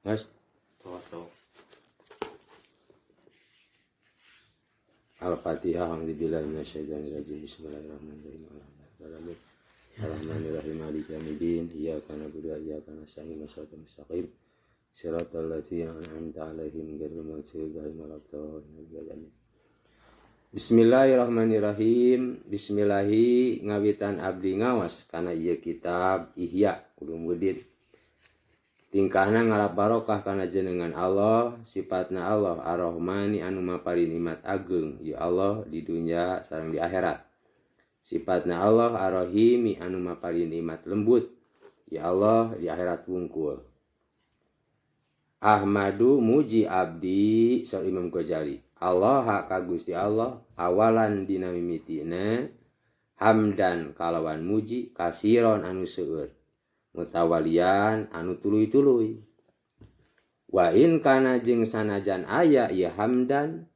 Guys, tuh. Al-Fatihah. Alhamdulillah minasyaitonirrajim. Bismillahirrahmanirrahim. Alhamdulillahirrahmanirrahim. Maliki yaumiddin. Iyyaka na'budu wa iyyaka nasta'in. Shiratal mustaqim. Shiratal ladzina an'amta 'alaihim ghairil maghdubi 'alaihim waladdallin. Bismillahirrahmanirrahim. Bismillahi ngawitan abdi ngawas kana ieu kitab Ihya Ulumuddin. Tingkahna ngalap barokah kana jenengan Allah, sifatna Allah Ar-Rahmani anu mapari nikmat ageung ya Allah di dunia sareng di akhirat. Sifatna Allah Ar-Rahimi anu mapari nikmat lembut ya Allah di akhirat wungkul. Ahmadu muji abdi saur Imam Ghazali. Allah ka Gusti Allah awalan dina mimitina hamdan kalawan muji kasiron anu seueur mutawalian anu tuluy-tuluy. Wa in kana jeung sanajan aya ieu hamdan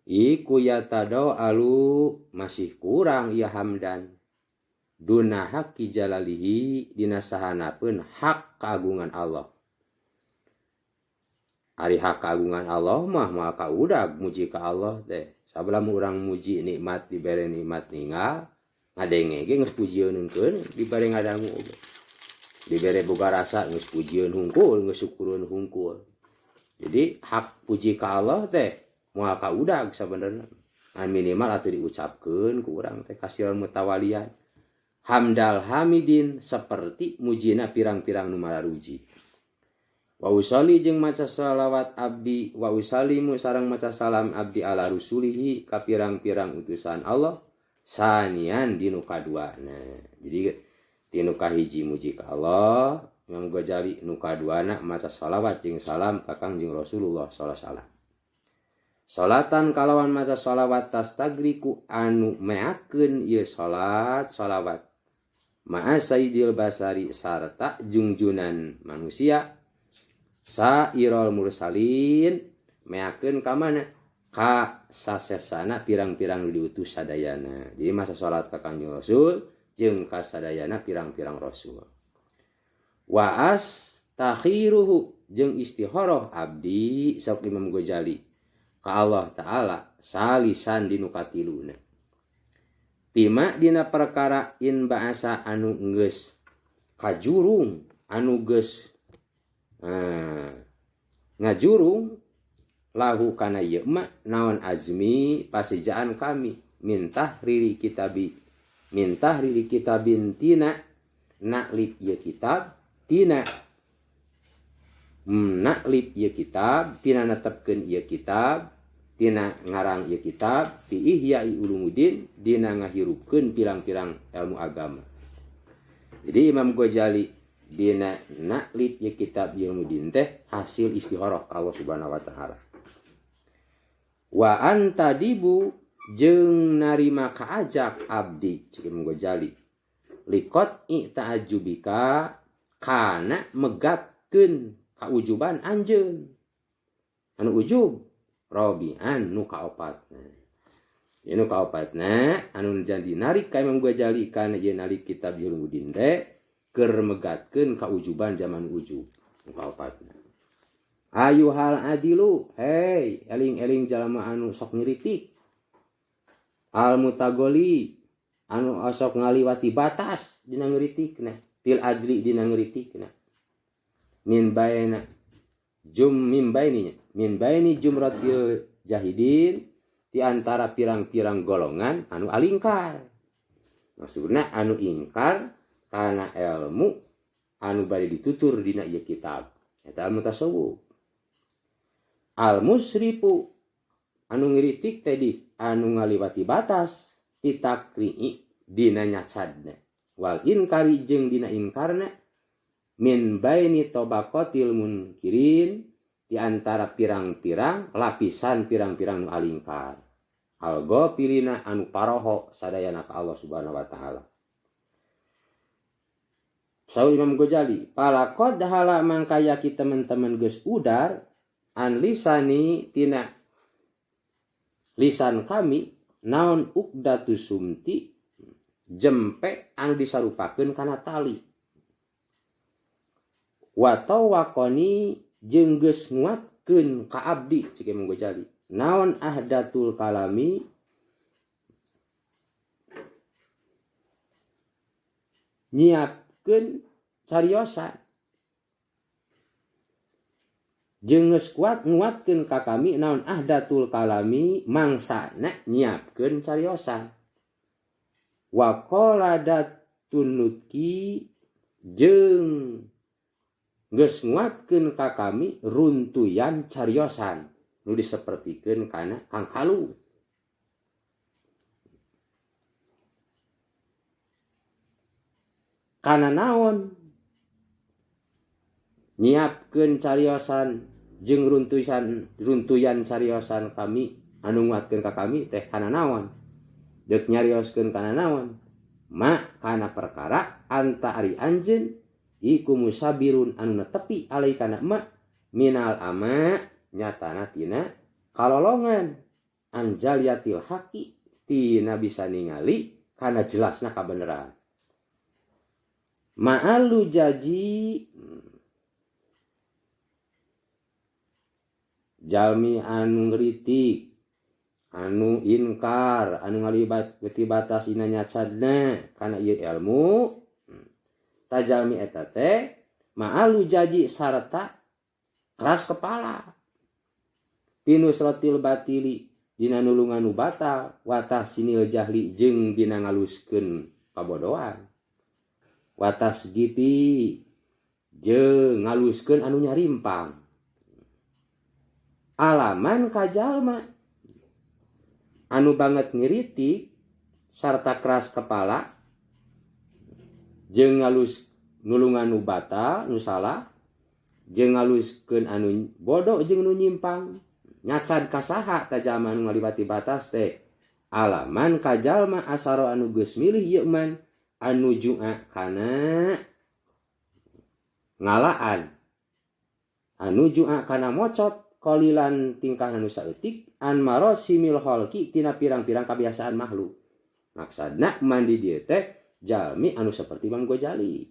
iku yatado alu masih kurang ieu hamdan duna haqqi jalalihi dina sahanapeun hak keagungan Allah. Ari hak keagungan Allah mah maka udag muji ka Allah teh. Sabelum urang muji nikmat dibere nikmat ninggal ngadenge ge geus pujieunkeun dibere ngadangu oge. Dibere boga rasa geus pujieun hungkul geus syukureun hungkul. Jadi hak puji ka Allah teh moal ka udag sabenerna. An minimal atuh diucapkeun ku urang teh kasiron mutawalian. Hamdal hamidin seperti mujina pirang-pirang nu malaruji. Wa usolli jeung maca shalawat abdi wa usallimu sareng maca salam abdi ala rusulihi ka pirang-pirang utusan Allah sanian dinu kaduana. Jadi dinu kahiji muji ka Allah, Imam Ghazali nu kaduana maca shalawat jeung salam ka Kangjeng Rasulullah sallallahu alaihi wasallam. Salatan kalawan maca shalawat tastagriku anu meakeun ieu shalawat ma'a sayyidil basari sarta junjunan manusia sairol mursalin meakeun ka mana ka sasesana pirang-pirang diutus sadayana. Jadi masa salat ka Kanjeng Rasul jeung ka sadayana pirang-pirang rasul. Wa astakhiruhu jeung istikharah abdi sok Imam Ghazali ka Allah taala salisan dinu katiluna. Pima dina perkara in ba'asa anu geus kajurung anu geus ngajurung lahu kana ieu ma naon azmi pasijaan kami mintah riri kitabin tina naklib ieu kitab tina naklib ieu kitab tina netepkeun ieu kitab tina ngarang ieu kitab fi Ihya Ulumuddin dina ngahirupkeun pirang-pirang ilmu agama. Jadi Imam Ghazali dina naklib ya kitab Ulumuddin teh hasil istikharah Allah Subhanahu wa taala. Wa antadibu jeung narima kaajak abdi cik Imam Ghazali liqat i'ta'ajubika kana megatkeun kaujuban anjeun anu ujub rabi'an nu kaopatna. Anu kaopatna anu jadi narik ka Imam Ghazali kana ieu narik kitab Ulumuddin teh keur megatkeun kaujuban zaman ujub kaopatna. Ayu hal adilu hei eling-eling jalma anu sok ngiritik al mutagoli anu sok ngaliwati batas dina ngiritikna fil adli dina ngiritikna min baini jumratil jahidin di antara pirang-pirang golongan anu alingkar. Maksudna anu ingkar kana ilmu anu bari ditutur dina ieu kitab eta ilmu tasawuf. Al musrifu anu ngiritik tadi anu ngaliwati batas itakri'i dina nyacadna wal inkari jeung dina ingkarna min baini tabaqatil munkirin di antara pirang-pirang lapisan pirang-pirang nu alingkar al ghafirina anu paroho sadayana ka Allah Subhanahu wa taala. Saur Imam Ghazali, palakod hala mangkaya kita teman-teman geus udar an lisani tina lisan kami naon uqdatu sumti jempe anu disarupakeun kana tali. wa tawaqani jeung geus nguatkeun ka abdi cik Imam Ghazali naon ahdatul kalami nyiapkeun cariosan jeung geus kuat nguatkeun ka kami naon ahdatul kalami mangsana nyiapkeun cariosan wa qala datunutki jeung geus nguatkeun ka kami runtuyan cariosan nu disapertikeun kana Kang Kalu kana naon nyiapkeun cariosan jeung runtuyan cariosan kami anu nguatkeun ka kami teh kana naon deuk nyarioskeun kana naon ma kana perkara anta ari anjeun iku musabirun anu netepi alaikana ma minal ama nyatana tina kalolongan anjaliatil haqi tina bisa ningali kana jelasna kabeneran ma'alu jaji jalmi anu ngritik anu inkar anu ngalibat beti batas ina nyatsadna kana ieu ilmu tajalmi eta teh ma'alu jaji sarta keras kepala pinusratil batili dina nulungan nu batal watas sinil jahli jeung dina ngaluskeun kabodohan watas gipi jeung ngaluskeun anu nyarimpang alaman kajalma anu banget ngiritik sarta keras kepala jeung ngalus nulungan nu batal nu salah jeung ngaluskeun anu bodoh jeung nu nyimpang nyacad kasaha tajalma anu ngalibati batas teh alaman kajalma asaro anu geus milih ieu man anu ju'a kana ngalaan anu ju'a kana mocot qalilan tingkah anu saeutik an marosimil khalqi tina pirang-pirang kebiasaan makhluk maksudna mandi dieu teh jalmi anu seperti Imam Ghazali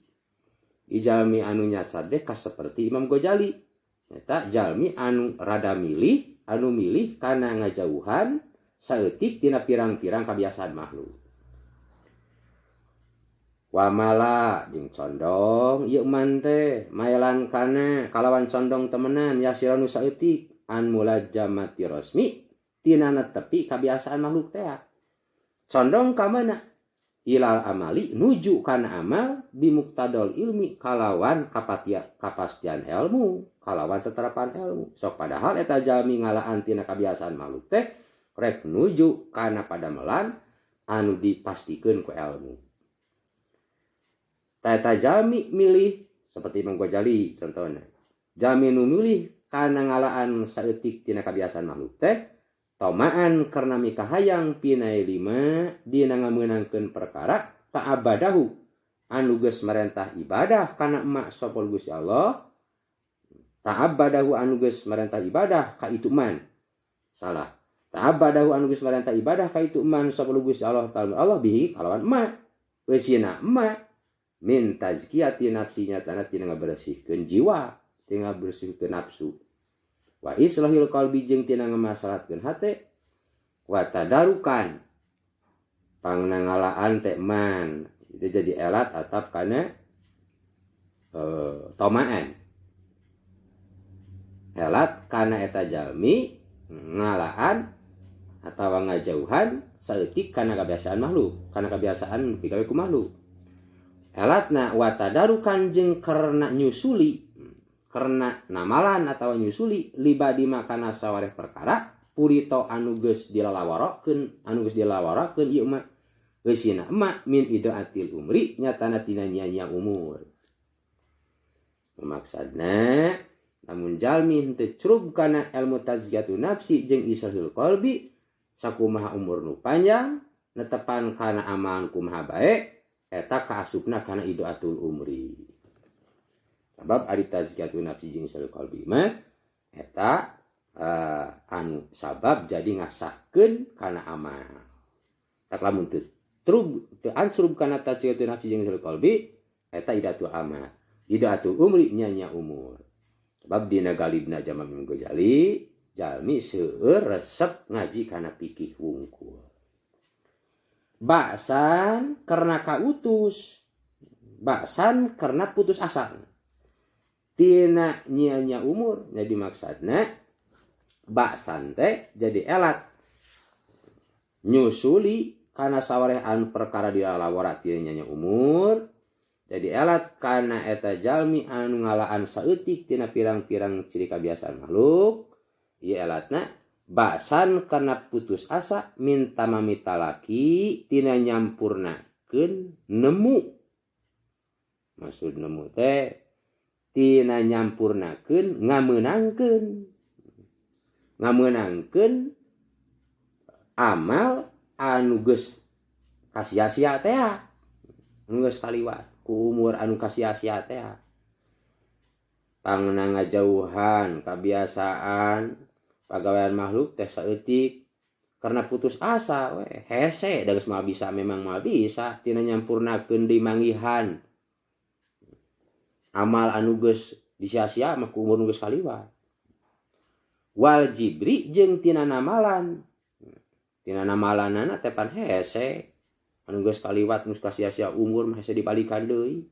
jalmi anu nyacad teh kas seperti Imam Ghazali eta jalmi anu rada milih anu milih kana ngajauhan saeutik tina pirang-pirang kebiasaan makhluk wamala jeung condong ieu man teh maelan kana kalawan condong temenan yasiranu saeutik an mulajamati rasmi tina netepi kebiasaan makhluk teh condong ka mana ilal amali nuju kana amal bimuktadol ilmi kalawan kapastian ilmu kalawan teterapan ilmu sok padahal eta jalmi ngalaan tina kebiasaan makhluk teh rek nuju kana padamelan anu dipastikeun ku ilmu tata jalmi milih seperti Imam Ghazali contohnya jalmi nu milih kana ngalaan saeutik tina kebiasaan makhluk teh tomaan karena mikahayang pinai lima dina ngameunangkeun perkara ta'abadahu anu geus marentah ibadah kana emak sopol Gusti Allah ta'abadahu anu geus marentah ibadah ka itu man salah ta'abadahu anu geus marentah ibadah ka itu man sopol Gusti Allah ta'ala Allah bihi kalawan emak weusina emak min tazkiyati nafsinya tanah tina ngabersihkeun jiwa tina ngabersihkeun nafsu wa islahil qalbi jeung tina ngamaslahatkeun hate wa tadarukan pangnangalaan teh man itu jadi elat atap kana tomaan elat kana eta jalmi ngalaan atawa ngajauhan saeutik kana kebiasaan makhluk kana kebiasaan pigawe ku makhluk elatna wa tadarukan jeung karena nyusuli karena namalan atau nyusuli libadi makana sawareh perkara purito anu geus dilalawarakeun ieu mah geusina emak min idaatil umri nyatana tina nya umur maksudna lamun jalmi henteu curug kana ilmu tazkiyatun nafsi jeung islahul qalbi sakumaha umur nu panjang netepan kana amal kumaha bae eta kaasupna kana idaatul umri sabab ari tazkiyatun nafsi jeung islahul qalbi mah eta anu sabab jadi ngasahkeun kana amal tak lamun teu ansrub kana tazkiyatun nafsi jeung islahul qalbi eta idatul amal idatu umri nya umur. Sebab dina galibna Imam Ghazali jalmi seueur resep ngaji kana fikih wungkul. Baksan karena kautus, baksan karena putus asa. Tina nya umur jadi maksudna baksan teh jadi elat nyusuli kana sawarehan perkara dilalawara tina nya umur. Jadi elat karena eta jalmi anu ngalaan saeutik tina pirang-pirang ciri kebiasaan makhluk. Ieu elatna basan karena putus asa minta mamita laki tina nyampurnakeun nemu. Maksud nemu teh tina nyampurnakeun ngameunangkeun. Ngameunangkeun amal anu geus kasia-sia teh. Anu geus kaliwat ku umur anu kasia-sia teh. Pangna ngajauhan kebiasaan pagawean makhluk teh saeutik karena putus asa we hese da geus moal bisa memang moal bisa tina nyampurnakeun deui manggihan amal anu geus disia-sia mah ku umur nu geus kaliwat. Wal jibri jeung tina namalan. Tina namalanana teh pan hese anu geus kaliwat geus kasia-sia umur mah hese dibalikan deui.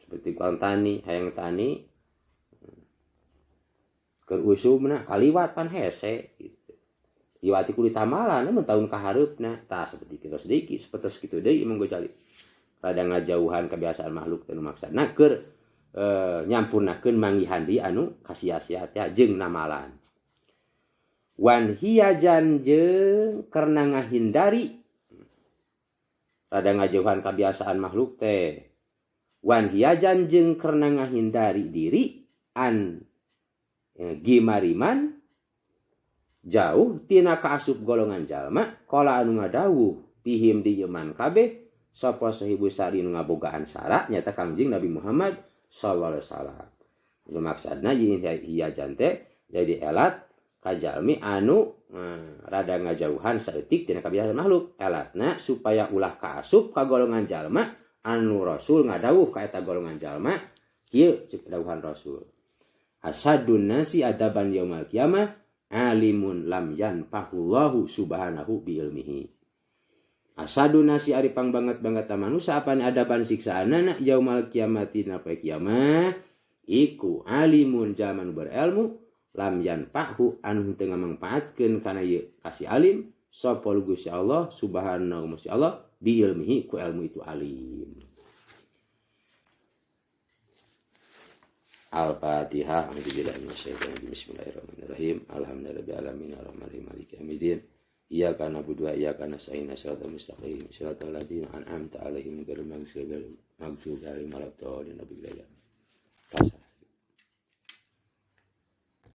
Seperti kuang tani, hayang tani keur usumna kaliwat pan hese gitu. Iwati ku ditamalan mun taun kahareupna tah seperti kitu sedikit seperti kitu deui Imam Ghazali. Rada ngajauhan kebiasaan makhluk teh nu maksudna keur nyampurnakeun manggihan di anu kasia-sia teh jeung namalan. Wan hiyajan jeung karena ngahindari rada ngajauhan kebiasaan makhluk teh. Wan hiyajan jeung karena ngahindari diri an gimariman jauh tina kaasup golongan jalma qala anu ngadawuh pihim di iman kabeh sapa sahibu sari nu ngabogaan sara nyata Kangjeng Nabi Muhammad sallallahu alaihi wasallam. Anu maksudna hiyajan teh jadi elat kajalmi anu rada ngajauhan saeutik tina kabiasaan makhluk. Elatna supaya ulah kaasup ka golongan jalma anu Rasul ngadawuh ka eta golongan jalma kieu ceuk dawuhan Rasul. Asadun nasi adaban yaumal qiyamah alimun lam yanfahullahu subhanahu bi ilmihi. Asadun nasi ari pangbanget-banget manusia apane adaban siksaanana yaumal qiyamati na poe kiamah iku alimun zaman berilmu lam yanfahu anu teu ngamangpaatkeun kana ieu kasih alim sapa Gusti Allah subhanahu wa ta'ala bi ilmihi ku ilmu itu alim. Al-Fatihah. Bismillahirrahmanirrahim. Alhamdulillahirabbil alamin arrahmanirrahim maliki yaumiddin. Iyyaka na'budu wa iyyaka nasta'in shiratal mustaqim shiratal ladzina an'amta 'alaihim ghairil maghdubi 'alaihim waladdallin.